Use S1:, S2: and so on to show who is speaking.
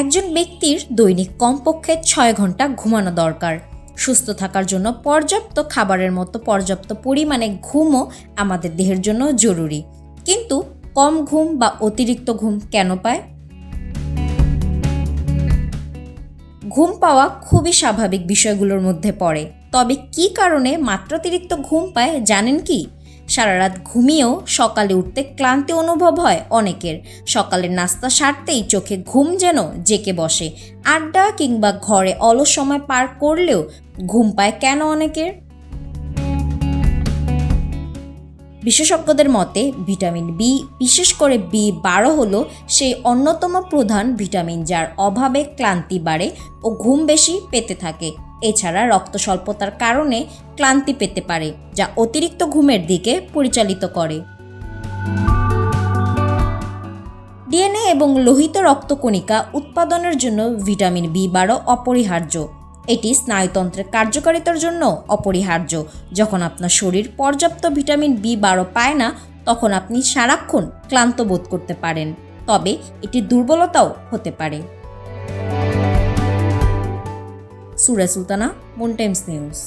S1: একজন ব্যক্তির দৈনিক কমপক্ষে 6 ঘন্টা ঘুমানো দরকার। সুস্থ থাকার জন্য পর্যাপ্ত খাবারের মতো পর্যাপ্ত পরিমাণে ঘুমও আমাদের দেহের জন্য জরুরি। কিন্তু কম ঘুম বা অতিরিক্ত ঘুম কেন পায়? ঘুম পাওয়া খুবই স্বাভাবিক বিষয়গুলোর মধ্যে পড়ে। তবে কী কারণে মাত্রাতিরিক্ত ঘুম পায় জানেন কি? সারা রাত ঘুমিয়েও সকালে উঠতে ক্লান্তি অনুভব হয় অনেকের। সকালের নাস্তা সারতেই চোখে ঘুম যেন জেঁকে বসে। আড্ডা কিংবা ঘরে অলস সময় পার করলেও ঘুম পায় কেন অনেকের? বিশেষজ্ঞদের মতে ভিটামিন বি, বিশেষ করে বি12 হলো সেই অন্যতম প্রধান ভিটামিন যার অভাবে ক্লান্তি বাড়ে ও ঘুম বেশি পেতে থাকে। এছাড়া রক্ত স্বল্পতার কারণে ক্লান্তি পেতে পারে, যা অতিরিক্ত ঘুমের দিকে পরিচালিত করে। ডিএনএ এবং লোহিত রক্তকণিকা উৎপাদনের জন্য ভিটামিন বি12 অপরিহার্য। এটি স্নায়ুতন্ত্রের কার্যকারিতার জন্য অপরিহার্য। যখন আপনার শরীর পর্যাপ্ত ভিটামিন বি12 পায় না, তখন আপনি সারাক্ষণ ক্লান্ত বোধ করতে পারেন। তবে এটি দুর্বলতাও হতে পারে। সুরা সুলতানা, মুন টাইমস নিউজ।